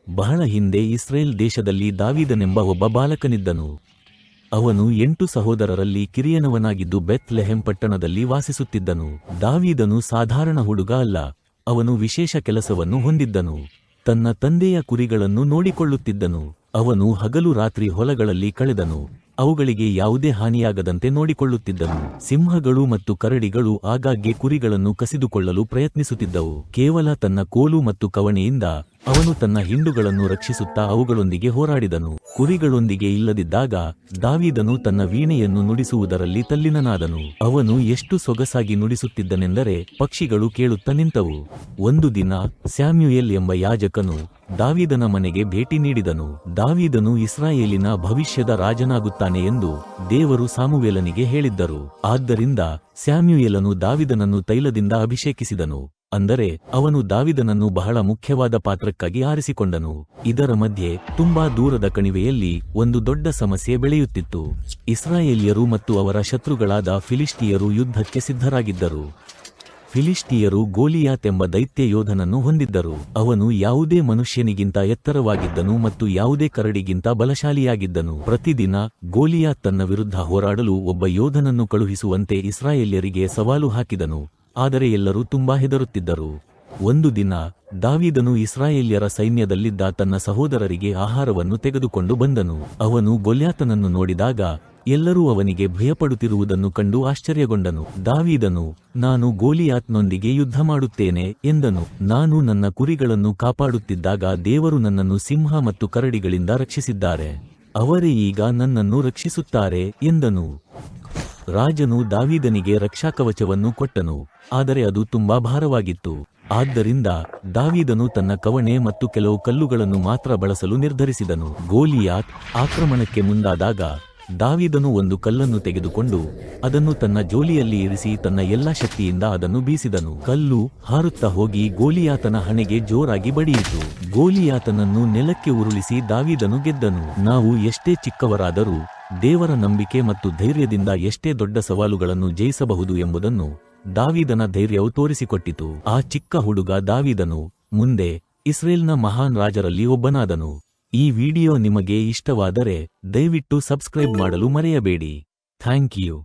ಬಹಳ ಹಿಂದೆ ಇಸ್ರೇಲ್ ದೇಶದಲ್ಲಿ ದಾವೀದನೆಂಬ ಒಬ್ಬ ಬಾಲಕನಿದ್ದನು. ಅವನು 8 ಸಹೋದರರಲ್ಲಿ ಕಿರಿಯನವನಾಗಿದ್ದು ಬೆತ್ ಲೆಹೆಮ್ ಪಟ್ಟಣದಲ್ಲಿ ವಾಸಿಸುತ್ತಿದ್ದನು. ದಾವೀದನು ಸಾಧಾರಣ ಹುಡುಗ ಅಲ್ಲ, ಅವನು ವಿಶೇಷ ಕೆಲಸವನ್ನು ಹೊಂದಿದ್ದನು. ತನ್ನ ತಂದೆಯ ಕುರಿಗಳನ್ನು ನೋಡಿಕೊಳ್ಳುತ್ತಿದ್ದನು. ಅವನು ಹಗಲು ರಾತ್ರಿ ಹೊಲಗಳಲ್ಲಿ ಕಳೆದನು. ಅವುಗಳಿಗೆ ಯಾವುದೇ ಹಾನಿಯಾಗದಂತೆ ನೋಡಿಕೊಳ್ಳುತ್ತಿದ್ದನು. ಸಿಂಹಗಳು ಮತ್ತು ಕರಡಿಗಳು ಆಗಾಗ್ಗೆ ಕುರಿಗಳನ್ನು ಕಸಿದುಕೊಳ್ಳಲು ಪ್ರಯತ್ನಿಸುತ್ತಿದ್ದವು. ಕೇವಲ ತನ್ನ ಕೋಲು ಮತ್ತು ಕವಣೆಯಿಂದ ಅವನು ತನ್ನ ಹಿಂಡುಗಳನ್ನು ರಕ್ಷಿಸುತ್ತಾ ಅವುಗಳೊಂದಿಗೆ ಹೋರಾಡಿದನು. ಕುರಿಗಳೊಂದಿಗೆ ಇಲ್ಲದಿದ್ದಾಗ ದಾವೀದನು ತನ್ನ ವೀಣೆಯನ್ನು ನುಡಿಸುವುದರಲ್ಲಿ ತಲ್ಲೀನನಾದನು. ಅವನು ಎಷ್ಟು ಸೊಗಸಾಗಿ ನುಡಿಸುತ್ತಿದ್ದನೆಂದರೆ ಪಕ್ಷಿಗಳು ಕೇಳುತ್ತಾ ನಿಂತವು. ಒಂದು ದಿನ ಸ್ಯಾಮ್ಯುಯೇಲ್ ಎಂಬ ಯಾಜಕನು ದಾವೀದನ ಮನೆಗೆ ಭೇಟಿ ನೀಡಿದನು. ದಾವೀದನು ಇಸ್ರಾಯೇಲಿನ ಭವಿಷ್ಯದ ರಾಜನಾಗುತ್ತಾನೆ ಎಂದು ದೇವರು ಸಾಮುವೇಲನಿಗೆ ಹೇಳಿದ್ದರು. ಆದ್ದರಿಂದ ಸ್ಯಾಮ್ಯುಯೇಲನು ದಾವೀದನನ್ನು ತೈಲದಿಂದ ಅಭಿಷೇಕಿಸಿದನು. ಅಂದರೆ ಅವನು ದಾವೀದನನ್ನು ಬಹಳ ಮುಖ್ಯವಾದ ಪಾತ್ರಕ್ಕಾಗಿ ಆರಿಸಿಕೊಂಡನು. ಇದರ ಮಧ್ಯೆ ತುಂಬಾ ದೂರದ ಕಣಿವೆಯಲ್ಲಿ ಒಂದು ದೊಡ್ಡ ಸಮಸ್ಯೆ ಬೆಳೆಯುತ್ತಿತ್ತು. ಇಸ್ರಾಯೇಲ್ಯರು ಮತ್ತು ಅವರ ಶತ್ರುಗಳಾದ ಫಿಲಿಷ್ಟಿಯರು ಯುದ್ಧಕ್ಕೆ ಸಿದ್ಧರಾಗಿದ್ದರು. ಫಿಲಿಷ್ಟಿಯರು ಗೋಲಿಯಾತ್ ಎಂಬ ದೈತ್ಯ ಯೋಧನನ್ನು ಹೊಂದಿದ್ದರು. ಅವನು ಯಾವುದೇ ಮನುಷ್ಯನಿಗಿಂತ ಎತ್ತರವಾಗಿದ್ದನು ಮತ್ತು ಯಾವುದೇ ಕರಡಿಗಿಂತ ಬಲಶಾಲಿಯಾಗಿದ್ದನು. ಪ್ರತಿದಿನ ಗೋಲಿಯಾತ್ ತನ್ನ ವಿರುದ್ಧ ಹೋರಾಡಲು ಒಬ್ಬ ಯೋಧನನ್ನು ಕಳುಹಿಸುವಂತೆ ಇಸ್ರಾಯೇಲ್ಯರಿಗೆ ಸವಾಲು ಹಾಕಿದನು. ಆದರೆ ಎಲ್ಲರೂ ತುಂಬಾ ಹೆದರುತ್ತಿದ್ದರು. ಒಂದು ದಿನ ದಾವೀದನು ಇಸ್ರಾಯೇಲ್ಯರ ಸೈನ್ಯದಲ್ಲಿದ್ದ ತನ್ನ ಸಹೋದರರಿಗೆ ಆಹಾರವನ್ನು ತೆಗೆದುಕೊಂಡು ಬಂದನು. ಅವನು ಗೊಲ್ಯಾತನನ್ನು ನೋಡಿದಾಗ ಎಲ್ಲರೂ ಅವನಿಗೆ ಭಯಪಡುತ್ತಿರುವುದನ್ನು ಕಂಡು ಆಶ್ಚರ್ಯಗೊಂಡನು. ದಾವೀದನು, ನಾನು ಗೋಲಿಯಾತ್ನೊಂದಿಗೆ ಯುದ್ಧ ಮಾಡುತ್ತೇನೆ ಎಂದನು. ನಾನು ನನ್ನ ಕುರಿಗಳನ್ನು ಕಾಪಾಡುತ್ತಿದ್ದಾಗ ದೇವರು ನನ್ನನ್ನು ಸಿಂಹ ಮತ್ತು ಕರಡಿಗಳಿಂದ ರಕ್ಷಿಸಿದ್ದಾರೆ. ಅವರೇ ಈಗ ನನ್ನನ್ನು ರಕ್ಷಿಸುತ್ತಾರೆ ಎಂದನು. ರಾಜನು ದಾವೀದನಿಗೆ ರಕ್ಷಾಕವಚವನ್ನು ಕೊಟ್ಟನು, ಆದರೆ ಅದು ತುಂಬಾ ಭಾರವಾಗಿತ್ತು. ಆದ್ದರಿಂದ ದಾವೀದನು ತನ್ನ ಕವಣೆ ಮತ್ತು ಕೆಲವು ಕಲ್ಲುಗಳನ್ನು ಮಾತ್ರ ಬಳಸಲು ನಿರ್ಧರಿಸಿದನು. ಗೋಲಿಯಾತ್ ಆಕ್ರಮಣಕ್ಕೆ ಮುಂದಾದಾಗ ದಾವೀದನು ಒಂದು ಕಲ್ಲನ್ನು ತೆಗೆದುಕೊಂಡು ಅದನ್ನು ತನ್ನ ಜೋಲಿಯಲ್ಲಿ ಇರಿಸಿ ತನ್ನ ಎಲ್ಲಾ ಶಕ್ತಿಯಿಂದ ಅದನ್ನು ಬೀಸಿದನು. ಕಲ್ಲು ಹಾರುತ್ತಾ ಹೋಗಿ ಗೋಲಿಯಾತನ ಹಣೆಗೆ ಜೋರಾಗಿ ಬಡಿಯಿತು. ಗೋಲಿಯಾತನನ್ನು ನೆಲಕ್ಕೆ ಉರುಳಿಸಿ ದಾವೀದನು ಗೆದ್ದನು. ನಾವು ಎಷ್ಟೇ ಚಿಕ್ಕವರಾದರೂ ದೇವರ ನಂಬಿಕೆ ಮತ್ತು ಧೈರ್ಯದಿಂದ ಎಷ್ಟೇ ದೊಡ್ಡ ಸವಾಲುಗಳನ್ನು ಜಯಿಸಬಹುದು ಎಂಬುದನ್ನು ದಾವೀದನ ಧೈರ್ಯವು ತೋರಿಸಿಕೊಟ್ಟಿತು. ಆ ಚಿಕ್ಕ ಹುಡುಗ ದಾವೀದನು ಮುಂದೆ ಇಸ್ರೇಲ್ನ ಮಹಾನ್ ರಾಜರಲ್ಲಿ ಒಬ್ಬನಾದನು. ಈ ವಿಡಿಯೋ ನಿಮಗೆ ಇಷ್ಟವಾದರೆ ದಯವಿಟ್ಟು ಸಬ್ಸ್ಕ್ರೈಬ್ ಮಾಡಲು ಮರೆಯಬೇಡಿ. Thank you.